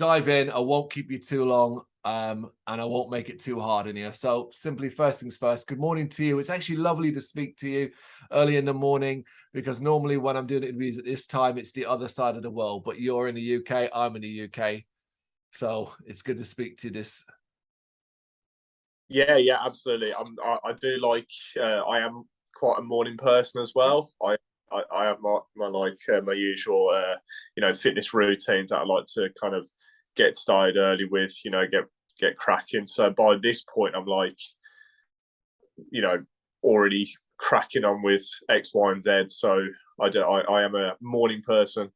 dive in. I won't keep you too long, and I won't make it too hard in here. So simply, first things first, good morning to you. It's actually lovely to speak to you early in the morning, because normally when I'm doing interviews at this time, it's the other side of the world. But you're in the UK, I'm in the UK. So it's good to speak to you this. Yeah, absolutely. I do like. I am quite a morning person as well. I have my usual fitness routines that I like to kind of get started early with. Get cracking. So by this point, I'm like, already cracking on with X, Y, and Z. So I am a morning person.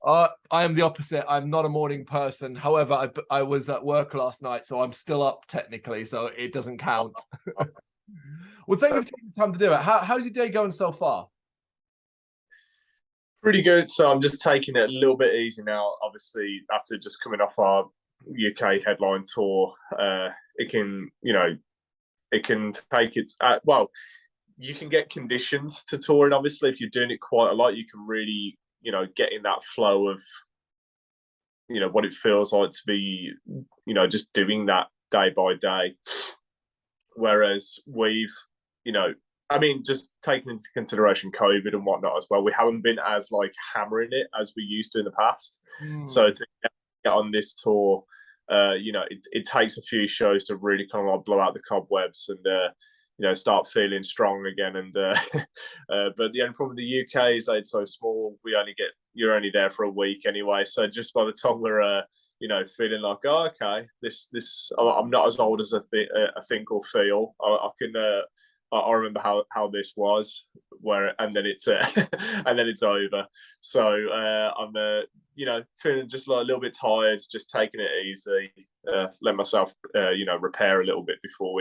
I am the opposite. I'm not a morning person. However, I was at work last night, so I'm still up technically, so it doesn't count. Well, thank you for taking the time to do it. How's your day going so far? Pretty good. So I'm just taking it a little bit easy now. Obviously, after just coming off our UK headline tour, it can take its you can get conditions to touring. Obviously, if you're doing it quite a lot, you can really get in that flow of what it feels like to be just doing that day by day. Whereas we've just taking into consideration COVID and whatnot as well, we haven't been as hammering it as we used to in the past. So to get on this tour, it takes a few shows to really kind of blow out the cobwebs and start feeling strong again. And but the only problem with the UK is that it's so small. You're only there for a week anyway. So just by the time we're feeling like, oh, okay, this I'm not as old as I think or feel. I remember how this was, and then it's and then it's over. So I'm feeling just a little bit tired, just taking it easy, let myself repair a little bit before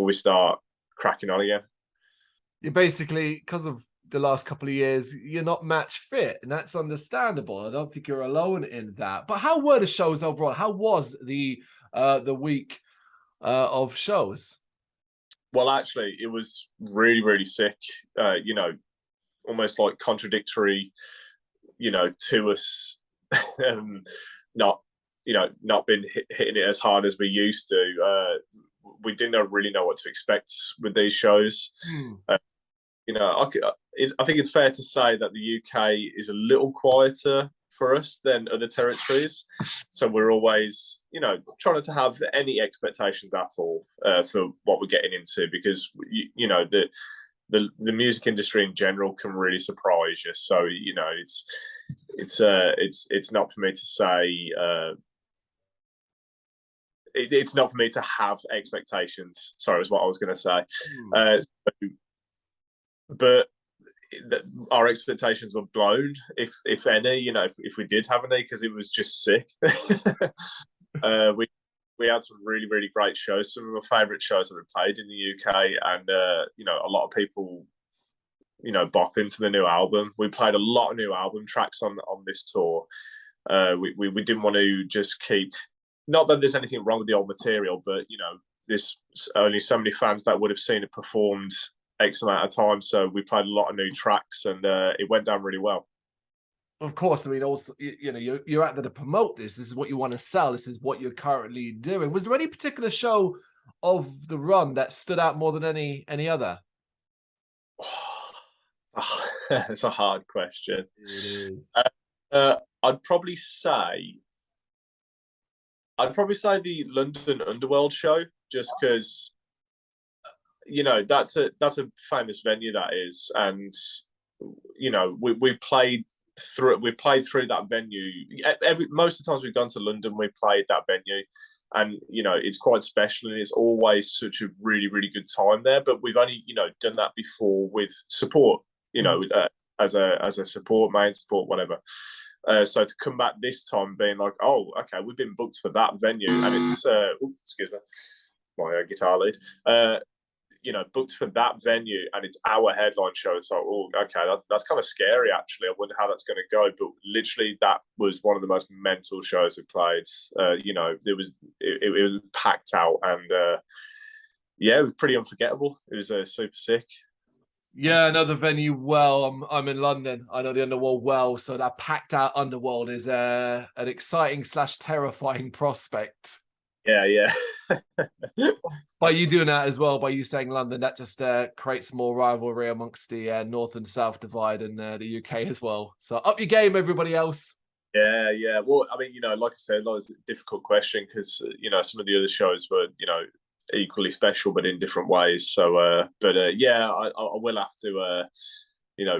we start cracking on again. You're basically, because of the last couple of years, you're not match fit, and that's understandable. I don't think you're alone in that. But how were the shows overall? How was the week of shows? Well, actually, it was really, really sick. Almost like contradictory, to us, not been hitting it as hard as we used to. We didn't really know what to expect with these shows. I think it's fair to say that the UK is a little quieter for us than other territories. So we're always, trying not to have any expectations at all for what we're getting into, because, the music industry in general can really surprise you. So, it's not for me to say, it's not for me to have expectations. Sorry, is what I was going to say. But our expectations were blown, if any. If we did have any, because it was just sick. We had some really, really great shows. Some of my favourite shows that we played in the UK, and a lot of people bop into the new album. We played a lot of new album tracks on this tour. We didn't want to just keep. Not that there's anything wrong with the old material, but there's only so many fans that would have seen it performed X amount of time. So we played a lot of new tracks, and it went down really well. Of course, I mean, also, you're out there to promote this. This is what you want to sell. This is what you're currently doing. Was there any particular show of the run that stood out more than any other? It's a hard question. It is. I'd probably say the London Underworld show, just because that's a famous venue, that is, and we've played through that venue. Most of the times we've gone to London, we've played that venue, and it's quite special, and it's always such a really, really good time there. But we've only done that before with support, as a support, main support, whatever. So to come back this time being like, oh, okay, we've been booked for that venue, and it's excuse me, my guitar lead, booked for that venue, and it's our headline show. It's like, oh, okay, that's kind of scary, actually. I wonder how that's going to go. But literally, that was one of the most mental shows we played. It was packed out, and it was pretty unforgettable. It was super sick. Yeah, I know the venue well. I'm in London. I know the Underworld well. So that packed out Underworld is an exciting slash terrifying prospect. Yeah, yeah. By you doing that as well, by you saying London, that just creates more rivalry amongst the North and South divide in the UK as well. So up your game, everybody else. Yeah, yeah. Well, I mean, like I said, that was a difficult question because some of the other shows were equally special but in different ways. So, yeah, I will have to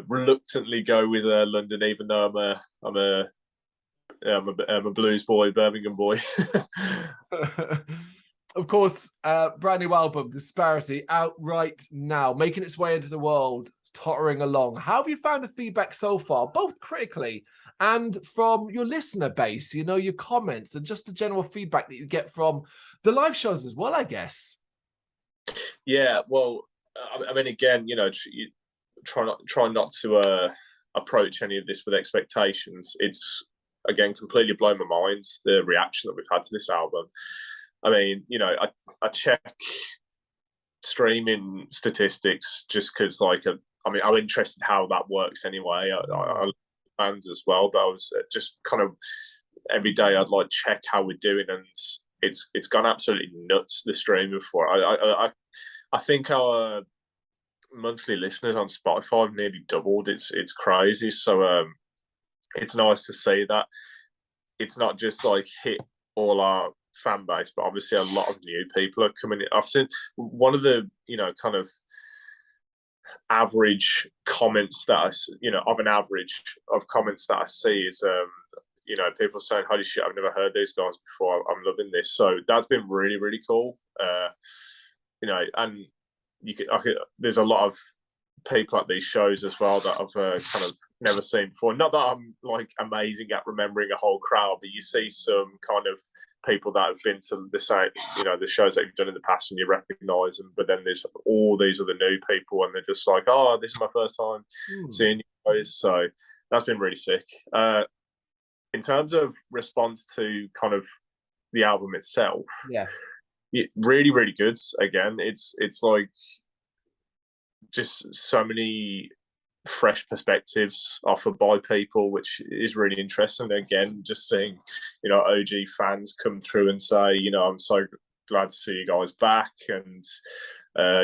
reluctantly go with London, even though I'm a blues boy, Birmingham boy. Of course, brand new album, Disparity, out right now, making its way into the world, tottering along. How have you found the feedback so far, both critically and from your listener base, your comments and just the general feedback that you get from the live shows as well, I guess? Yeah, well, I mean, again, you try not to approach any of this with expectations. It's, again, completely blown my mind, the reaction that we've had to this album. I mean, I check streaming statistics just because, I'm interested how that works anyway. I fans as well, but I was just kind of every day I'd check how we're doing, and it's gone absolutely nuts, the streaming for it. I think our monthly listeners on Spotify have nearly doubled. It's crazy. So it's nice to see that it's not just hit all our fan base, but obviously a lot of new people are coming in. I've seen one of the kind of average comments that of an average of comments that I see is people saying, holy shit, I've never heard these guys before, I'm loving this. So that's been really, really cool. And there's a lot of people at these shows as well that I've kind of never seen before. Not that I'm amazing at remembering a whole crowd, but you see some kind of people that have been to the same, the shows that you've done in the past and you recognize them, but then there's all these other new people and they're just like, oh, this is my first time seeing you guys. So that's been really sick. In terms of response to kind of the album itself, really, really good. Again, it's just so many fresh perspectives offered by people, which is really interesting. Again, just seeing OG fans come through and say, I'm so glad to see you guys back, and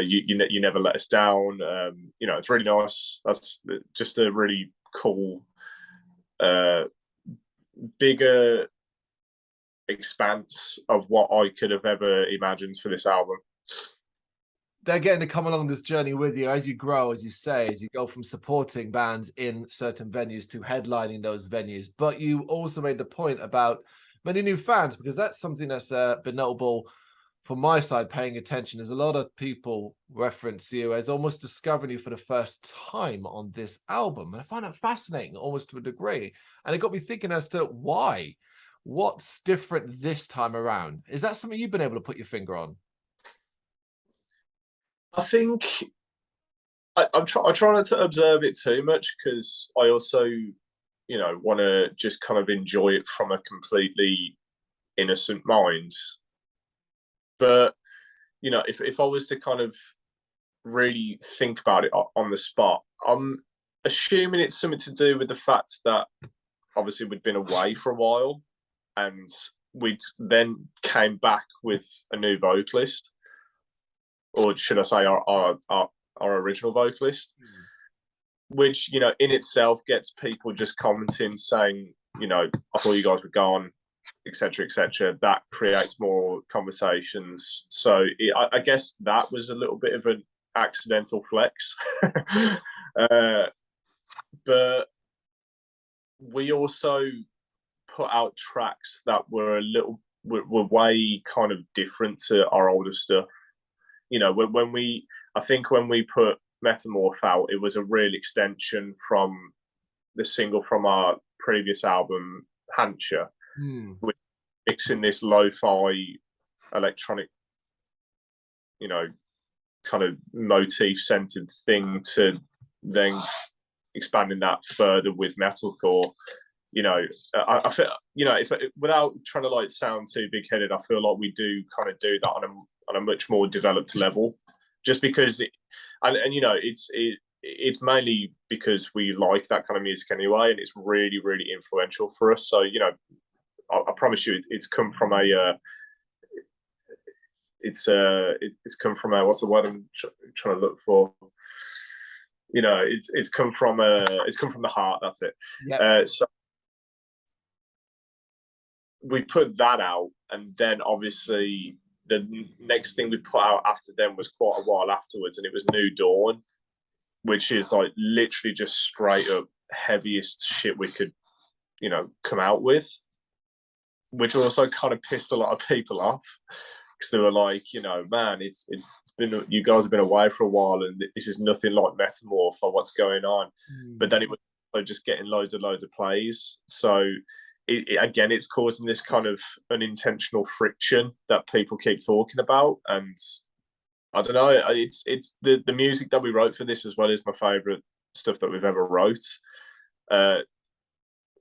you never let us down. It's really nice. That's just a really cool bigger expanse of what I could have ever imagined for this album. They're getting to come along this journey with you as you grow, as you say, as you go from supporting bands in certain venues to headlining those venues. But you also made the point about many new fans, because that's something that's been notable from my side, paying attention. There's a lot of people reference you as almost discovering you for the first time on this album. And I find that fascinating, almost to a degree. And it got me thinking as to why. What's different this time around? Is that something you've been able to put your finger on? I think I try not to observe it too much, because I also, want to just kind of enjoy it from a completely innocent mind. But, if I was to kind of really think about it on the spot, I'm assuming it's something to do with the fact that obviously we'd been away for a while and we then came back with a new vocalist, or should I say our original vocalist, which, in itself gets people just commenting, saying, I thought you guys were gone, etc., etc. That creates more conversations. So I guess that was a little bit of an accidental flex. But we also put out tracks that were were way kind of different to our older stuff. I think when we put Metamorph out, it was a real extension from the single from our previous album, Hancha, with mixing this lo-fi electronic, kind of motif-centered thing, to then expanding that further with metalcore. I feel, if without trying to sound too big-headed, I feel like we do kind of do that on a much more developed level, just because it's it's mainly because we like that kind of music anyway, and it's really, really influential for us. So, you know, I promise you, it's come from a it's come from a, what's the word I'm trying to look for? You know, it's come from the heart. That's it. Yep. So we put that out, and then obviously the next thing we put out after them was quite a while afterwards, and it was New Dawn, which is like literally just straight up heaviest shit we could, you know, come out with, which also kind of pissed a lot of people off, because they were like, you know, man, it's been, you guys have been away for a while, and this is nothing like Metamorph, like what's going on. But then it was just getting loads of plays. So again, it's causing this kind of unintentional friction that people keep talking about. And I don't know, it's the music that we wrote for this as well is my favorite stuff that we've ever wrote.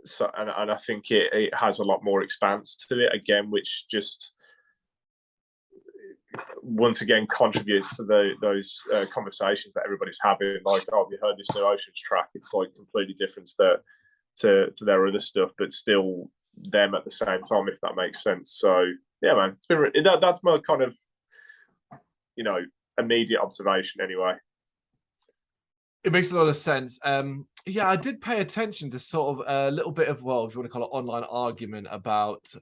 So and I think it has a lot more expanse to it again, which just once again contributes to those conversations that everybody's having. Like, oh, have you heard this new Oceans track? It's like completely different to their other stuff, but still them at the same time, if that makes sense. So yeah, man, it's been that's my kind of, you know, immediate observation anyway. It makes a lot of sense. Yeah, I did pay attention to sort of a little bit of, well, if you want to call it online argument about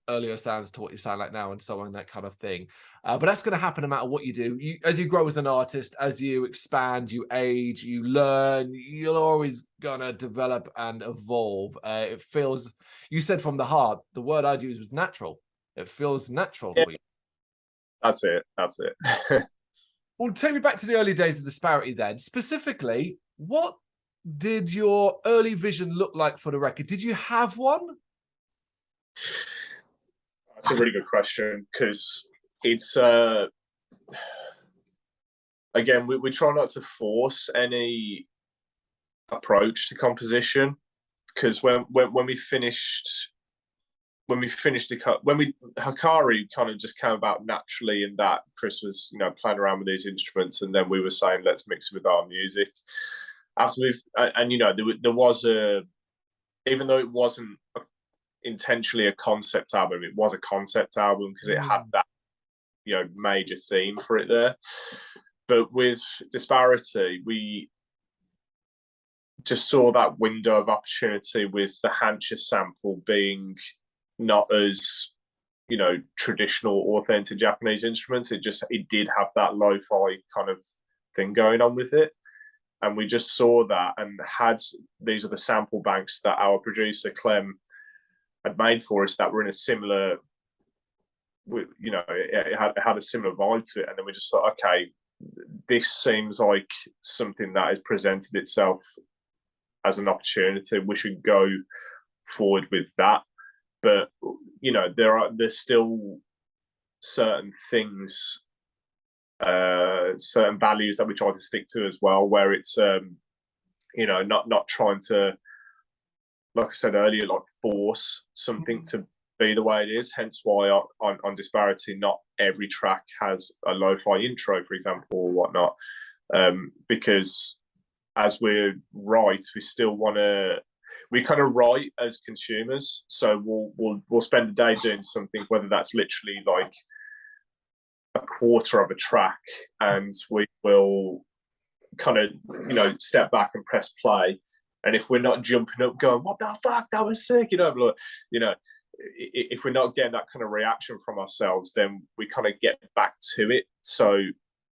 earlier sounds to what you sound like now and so on, that kind of thing. But that's going to happen no matter what you do. As you grow as an artist, as you expand, you age, you learn, you're always going to develop and evolve. It feels, you said from the heart, the word I'd use was natural. It feels natural for you. That's it. That's it. Well, take me back to the early days of Disparity then. Specifically, what did your early vision look like for the record? Did you have one? That's a really good question, because it's again, we try not to force any approach to composition, because when we finished Hikari kind of just came about naturally, in that Chris was, you know, playing around with these instruments, and then we were saying, let's mix it with our music. After and you know, there was even though it wasn't intentionally a concept album, it was a concept album because it had that, you know, major theme for it there. But with Disparity, we just saw that window of opportunity with the Hansha sample being not as, you know, traditional, authentic Japanese instruments. It did have that lo-fi kind of thing going on with it. And we just saw that, and these are the sample banks that our producer Clem had made for us that were in a similar, you know, it had a similar vibe to it. And then we just thought, okay, this seems like something that has presented itself as an opportunity. We should go forward with that. But, you know, there's still certain things, certain values that we try to stick to as well, where it's, you know, not trying to, like I said earlier, like force something to be the way it is. Hence why on Disparity, not every track has a lo-fi intro, for example, or whatnot, because as we write, we still want to, we kind of write as consumers. So we'll spend a day doing something, whether that's literally like a quarter of a track, and we will kind of, you know, step back and press play. And if we're not jumping up going, what the fuck, that was sick, you know, if we're not getting that kind of reaction from ourselves, then we kind of get back to it. So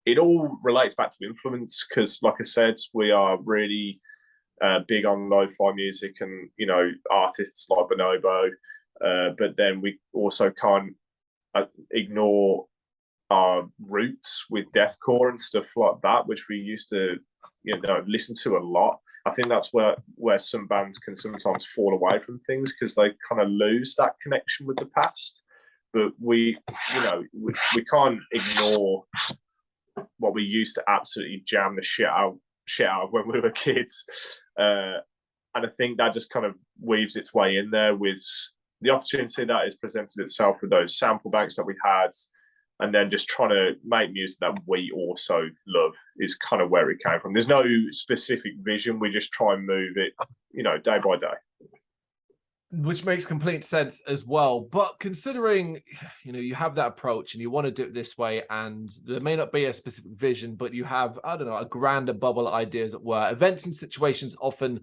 it all relates back to influence, because like I said, we are really big on lo-fi music and, you know, artists like Bonobo, but then we also can't ignore our roots with deathcore and stuff like that, which we used to, you know, listen to a lot. I think that's where some bands can sometimes fall away from things, because they kind of lose that connection with the past. But we, you know, we can't ignore what we used to absolutely jam the shit out of when we were kids. And I think that just kind of weaves its way in there with the opportunity that has presented itself with those sample banks that we had, and then just trying to make music that we also love is kind of where it came from. There's no specific vision. We just try and move it, you know, day by day. Which makes complete sense as well. But considering, you know, you have that approach and you want to do it this way, and there may not be a specific vision, but you have, I don't know, a grander bubble idea, as it were. Events and situations often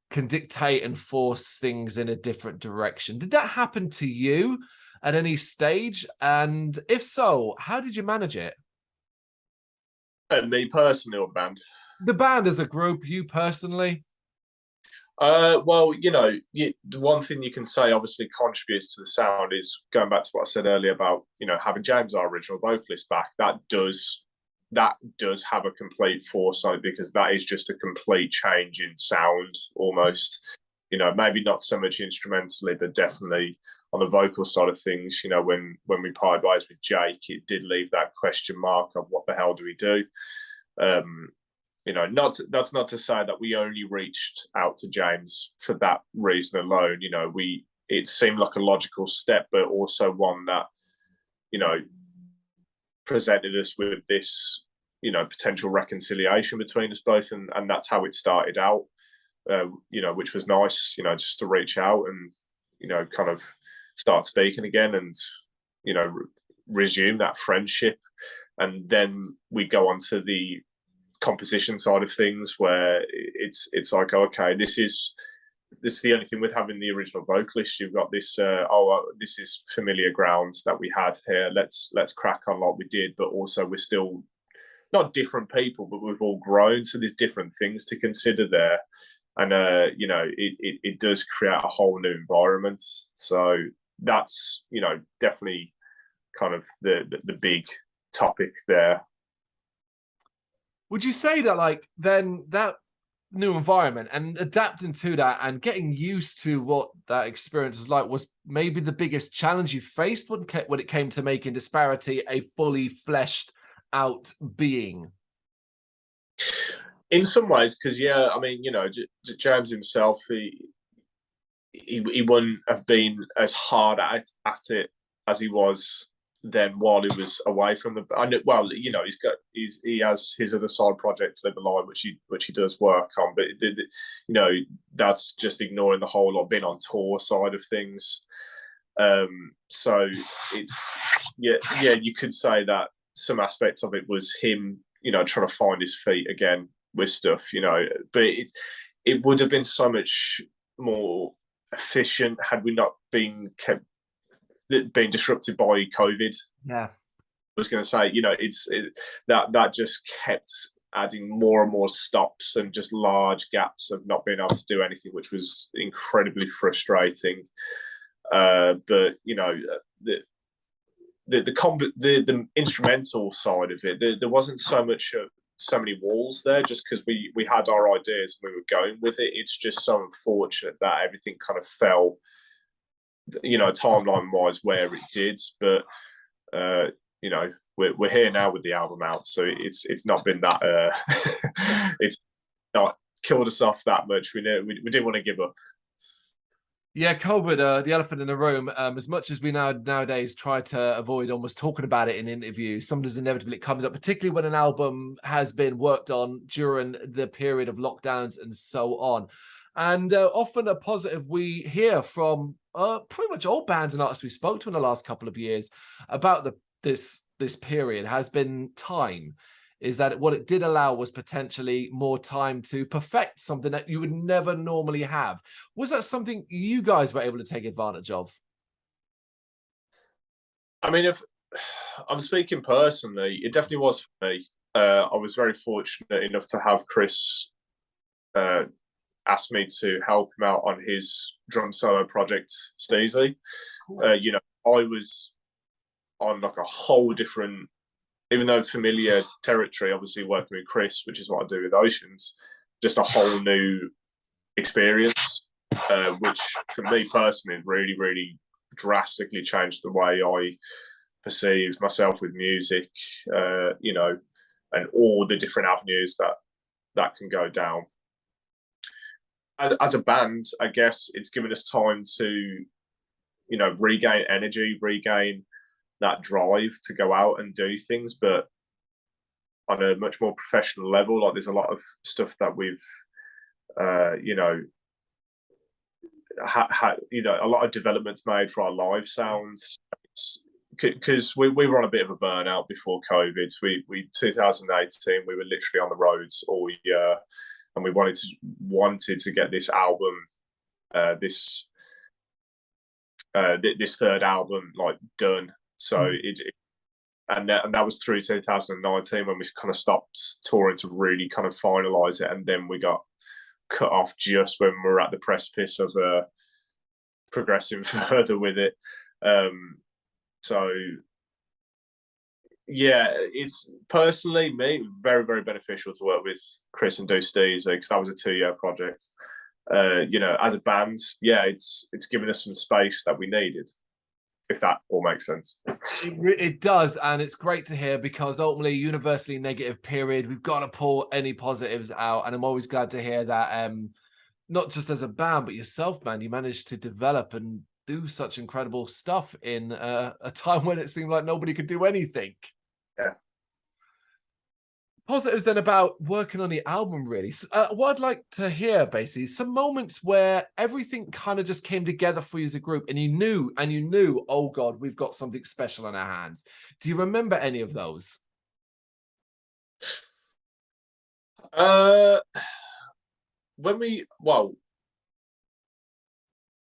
can dictate and force things in a different direction. Did that happen to you at any stage? And if so, how did you manage it? Me personally, or band? The band as a group, you personally? Well, you know, the one thing you can say obviously contributes to the sound is going back to what I said earlier about, you know, having James, our original vocalist, back. That does have a complete foresight, because that is just a complete change in sound almost. You know, maybe not so much instrumentally, but definitely on the vocal side of things. You know, when we parted ways with Jake, it did leave that question mark of what the hell do we do. You know, that's not to say that we only reached out to James for that reason alone. You know, it seemed like a logical step, but also one that, you know, presented us with this, you know, potential reconciliation between us both, and that's how it started out. You know, which was nice. You know, just to reach out and, you know, kind of start speaking again, and, you know, resume that friendship. And then we go on to the composition side of things, where it's like, okay, this is the only thing with having the original vocalist. You've got this this is familiar grounds that we had here, let's crack on like we did, but also we're still not different people, but we've all grown, so there's different things to consider there. And you know, it does create a whole new environment. So that's, you know, definitely kind of the big topic there. Would you say that, like, then that new environment and adapting to that and getting used to what that experience was like was maybe the biggest challenge you faced when it came to making Disparity a fully fleshed out being? In some ways, because, yeah, I mean, you know, James himself, he wouldn't have been as hard at it as he was then while he was away from the. I know, well, you know, he has his other side project, Live Alive, which he does work on, but you know, that's just ignoring the whole lot being on tour side of things. So it's you could say that some aspects of it was him, you know, trying to find his feet again with stuff, you know, but it would have been so much more efficient had we not been disrupted by COVID. Yeah. I was going to say, you know, that just kept adding more and more stops and just large gaps of not being able to do anything, which was incredibly frustrating. But you know, the instrumental side of it, there wasn't so many walls there, just because we had our ideas and we were going with it. It's just so unfortunate that everything kind of fell, you know, timeline wise where it did. But you know, we're here now with the album out, so it's not been that it's not killed us off that much. We didn't want to give up. Yeah, COVID, the elephant in the room. As much as we nowadays try to avoid almost talking about it in interviews, sometimes inevitably it comes up, particularly when an album has been worked on during the period of lockdowns and so on. And often a positive we hear from pretty much all bands and artists we spoke to in the last couple of years about this period has been time. Is that what it did allow was potentially more time to perfect something that you would never normally have. Was that something you guys were able to take advantage of? I mean, if I'm speaking personally, it definitely was for me. I was very fortunate enough to have Chris ask me to help him out on his drum solo project, Steezy. Cool. You know, I was on like a whole different, even though familiar territory, obviously working with Chris, which is what I do with Oceans, just a whole new experience, which for me personally really, really drastically changed the way I perceived myself with music, you know, and all the different avenues that can go down. As a band, I guess it's given us time to, you know, regain energy, regain that drive to go out and do things, but on a much more professional level. Like there's a lot of stuff that we've, you know, a lot of developments made for our live sounds. Because we were on a bit of a burnout before COVID. We 2018 we were literally on the roads all year, and we wanted to get this album, this third album like done. So and that was through 2019 when we kind of stopped touring to really kind of finalize it, and then we got cut off just when we were at the precipice of progressing further with it. So yeah, it's personally me very, very beneficial to work with Chris and do Steezy, because that was a 2-year project. You know, as a band, yeah, it's given us some space that we needed, if that all makes sense. It does, and it's great to hear, because ultimately, universally negative period, we've got to pull any positives out, and I'm always glad to hear that. Not just as a band, but yourself, man, you managed to develop and do such incredible stuff in a time when it seemed like nobody could do anything. Yeah. Positives then about working on the album, really. So, what I'd like to hear, basically, some moments where everything kind of just came together for you as a group, and you knew, oh God, we've got something special on our hands. Do you remember any of those?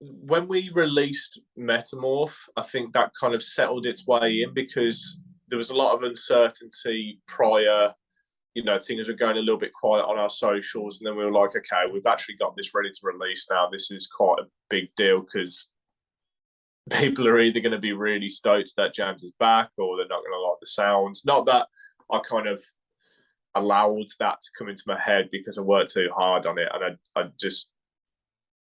When we released Metamorph, I think that kind of settled its way in, because there was a lot of uncertainty prior. You know, things were going a little bit quiet on our socials, and then we were like, okay, we've actually got this ready to release now. This is quite a big deal, because people are either going to be really stoked that James is back, or they're not going to like the sounds. Not that I kind of allowed that to come into my head, because I worked too hard on it, and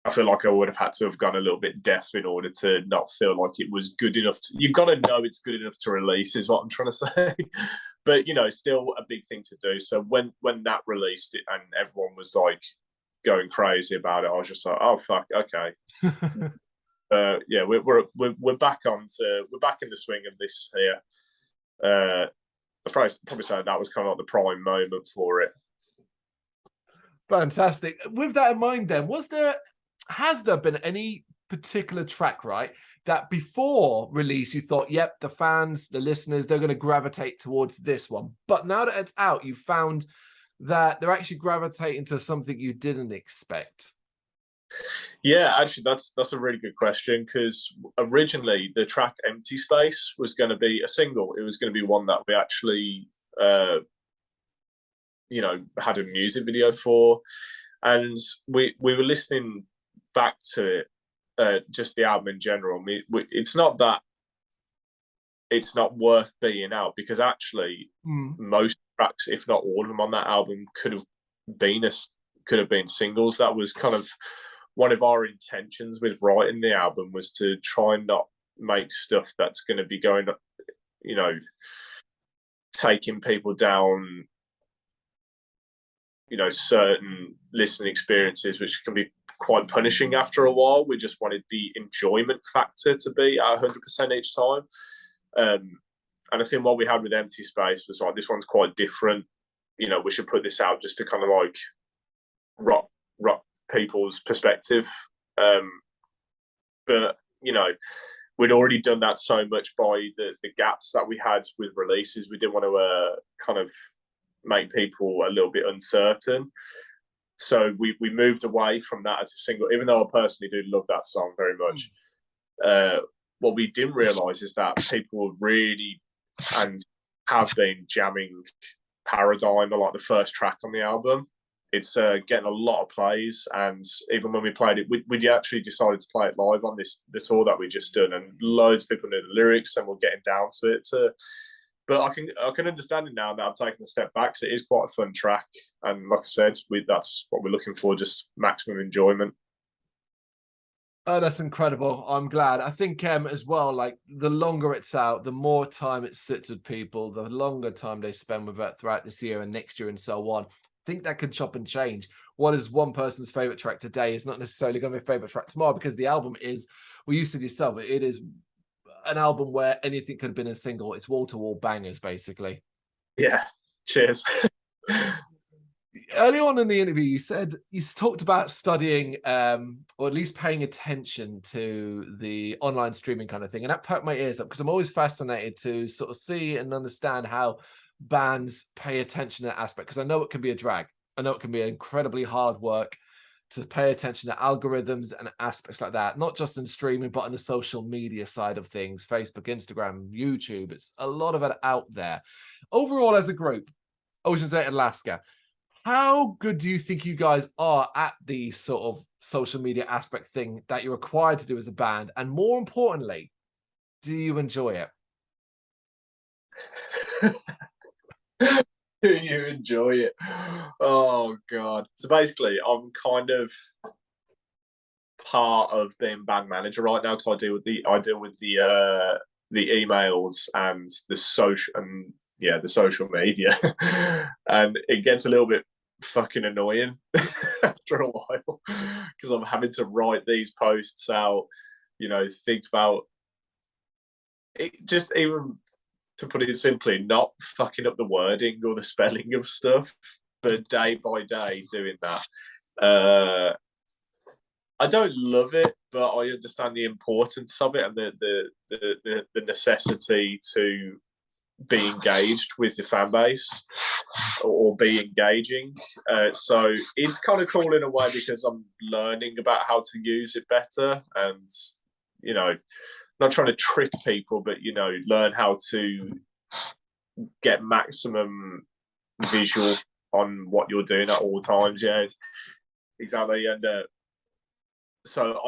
I feel like I would have had to have gone a little bit deaf in order to not feel like it was good enough. You've got to know it's good enough to release, is what I'm trying to say. But, you know, still a big thing to do. So when that released it and everyone was like going crazy about it, I was just like, oh fuck, okay. Yeah, we're back in the swing of this here. I probably say that was kind of like the prime moment for it. Fantastic. With that in mind, then, has there been any particular track, right, that before release you thought, yep, the fans, the listeners, they're going to gravitate towards this one, but now that it's out, you found that they're actually gravitating to something you didn't expect? Yeah, actually, that's a really good question, because originally the track "Empty Space" was going to be a single. It was going to be one that we actually, you know, had a music video for, and we were listening back to it, just the album in general. It's not that it's not worth being out, because actually most tracks, if not all of them on that album, could have been singles. That was kind of one of our intentions with writing the album, was to try and not make stuff that's going to be going, you know, taking people down, you know, certain listening experiences which can be quite punishing after a while. We just wanted the enjoyment factor to be at 100% each time. And I think what we had with Empty Space was like, this one's quite different. You know, we should put this out just to kind of like rock people's perspective. But, you know, we'd already done that so much by the gaps that we had with releases. We didn't want to kind of make people a little bit uncertain. So we moved away from that as a single, even though I personally do love that song very much. What we didn't realise is that people were really, and have been, jamming Paradigm, like the first track on the album. It's getting a lot of plays, and even when we played it, we actually decided to play it live on this tour that we just done, and loads of people knew the lyrics and were getting down to it. But I can understand it now that I'm taking a step back. So it is quite a fun track, and like I said, that's what we're looking for, just maximum enjoyment. Oh, that's incredible. I'm glad. I think as well, like the longer it's out, the more time it sits with people, the longer time they spend with it throughout this year and next year and so on. I think that can chop and change. What is one person's favorite track today is not necessarily going to be a favorite track tomorrow, because the album is, well, you said yourself, it is an album where anything could have been a single. It's wall-to-wall bangers, basically. Yeah. Cheers. Early on in the interview, you talked about studying, or at least paying attention to the online streaming kind of thing, and that perked my ears up because I'm always fascinated to sort of see and understand how bands pay attention to that aspect, because I know it can be a drag. I know it can be incredibly hard work to pay attention to algorithms and aspects like that, not just in streaming, but on the social media side of things, Facebook, Instagram, YouTube. It's a lot of it out there. Overall, as a group, Ocean's 8 Alaska, how good do you think you guys are at the sort of social media aspect thing that you're required to do as a band? And more importantly, do you enjoy it? Do you enjoy it? Oh God. So basically I'm kind of part of being band manager right now, because I deal with the emails and the social media. And it gets a little bit fucking annoying after a while, because I'm having to write these posts out, think about it, just even, to put it simply, not fucking up the wording or the spelling of stuff, but day by day doing that. I don't love it, but I understand the importance of it and the necessity to be engaged with the fan base, or be engaging. So it's kind of cool in a way, because I'm learning about how to use it better, and not trying to trick people, but learn how to get maximum visual on what you're doing at all times. Yeah, exactly. And so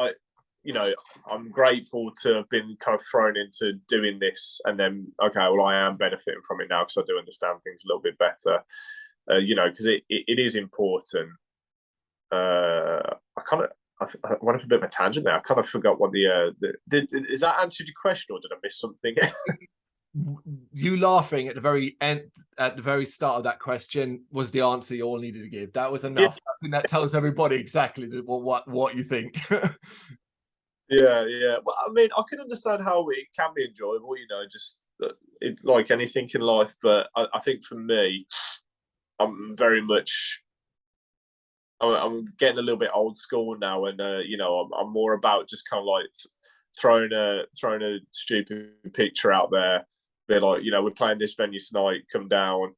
I'm grateful to have been kind of thrown into doing this, and then I am benefiting from it now, because I do understand things a little bit better. Because it is important. I went off a bit of a tangent there. I kind of forgot what is that answered your question, or did I miss something? You laughing at the very end, at the very start of that question, was the answer you all needed to give. That was enough. Yeah. I think that tells everybody exactly what you think. Yeah. Well, I mean, I can understand how it can be enjoyable, just like anything in life. But I think for me, I'm very much, I'm getting a little bit old school now, and I'm more about just kind of like throwing a stupid picture out there. Be like, we're playing this venue tonight, come down.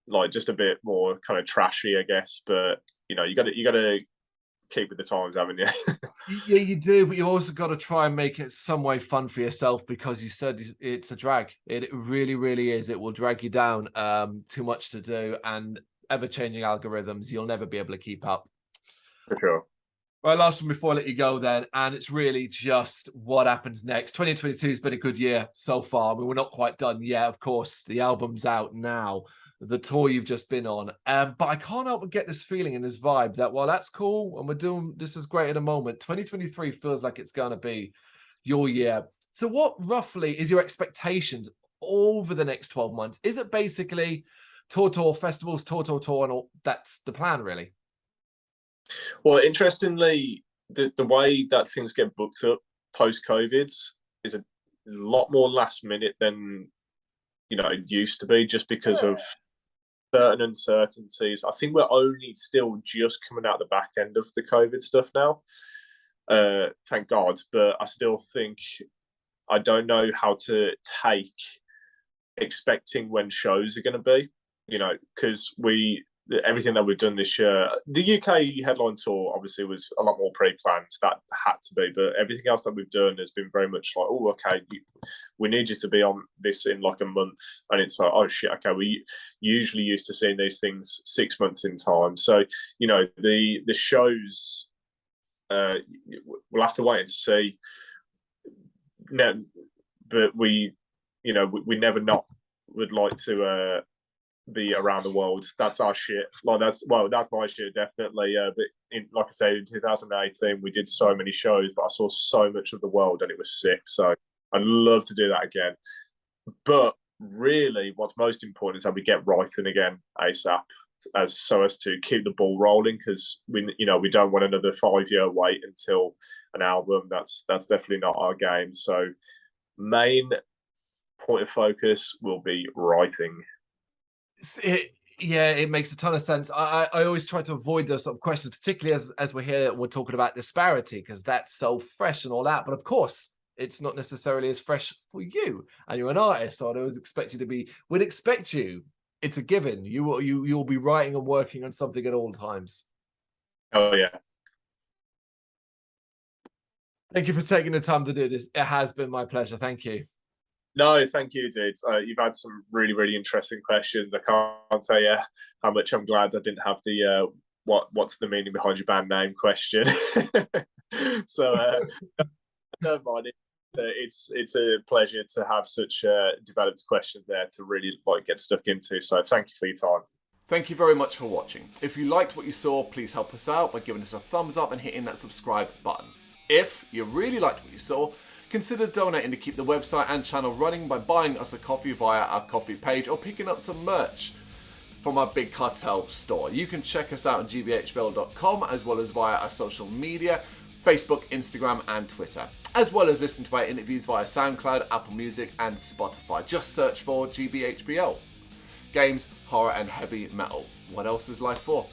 Like, just a bit more kind of trashy, I guess. But you got to keep with the times, haven't you? Yeah, you do, but you also got to try and make it some way fun for yourself, because you said it's a drag. It really, really is. It will drag you down. Too much to do, and ever-changing algorithms. You'll never be able to keep up. For sure. Right, last one before I let you go then, and it's really just what happens next. 2022 has been a good year so far. I mean, we're not quite done yet, of course. The album's out now, the tour you've just been on. But I can't help but get this feeling and this vibe that while that's cool and we're doing this is great at the moment, 2023 feels like it's going to be your year. So what roughly is your expectations over the next 12 months? Is it basically tour, festivals, tour, and all? That's the plan, really? Well, interestingly, the way that things get booked up post-COVID is a lot more last minute than it used to be, just because of certain uncertainties. I think we're only still just coming out the back end of the COVID stuff now, thank God. But I still think I don't know how to take expecting when shows are going to be, because everything that we've done this year, the UK headline tour obviously was a lot more pre-planned. That had to be, but everything else that we've done has been very much like, oh, okay, we need you to be on this in like a month, and it's like, oh shit, okay, we usually used to seeing these things 6 months in time. So the shows, we'll have to wait and see. No, but we never not would like to be around the world. That's our shit. Like that's my shit, definitely. But like I say, in 2018 we did so many shows, but I saw so much of the world and it was sick. So I'd love to do that again. But really, what's most important is that we get writing again ASAP, so as to keep the ball rolling, because we don't want another 5-year wait until an album. That's definitely not our game. So main point of focus will be writing. Yeah, it makes a ton of sense. I always try to avoid those sort of questions, particularly as we're here, we're talking about Disparity, because that's so fresh and all that. But of course, it's not necessarily as fresh for you, and you're an artist. So I'd always expect you to be. We'd expect you. It's a given. You'll be writing and working on something at all times. Oh yeah. Thank you for taking the time to do this. It has been my pleasure. Thank you. No, thank you, dude. You've had some really, really interesting questions. I can't tell you how much I'm glad I didn't have the what's the meaning behind your band name question. So never mind. It's a pleasure to have such developed questions there to really get stuck into. So thank you for your time. Thank you very much for watching. If you liked what you saw, please help us out by giving us a thumbs up and hitting that subscribe button. If you really liked what you saw, consider donating to keep the website and channel running by buying us a coffee via our coffee page or picking up some merch from our Big Cartel store. You can check us out on gbhbl.com as well as via our social media, Facebook, Instagram and Twitter, as well as listen to our interviews via SoundCloud, Apple Music and Spotify. Just search for GBHBL. Games, horror and heavy metal. What else is life for?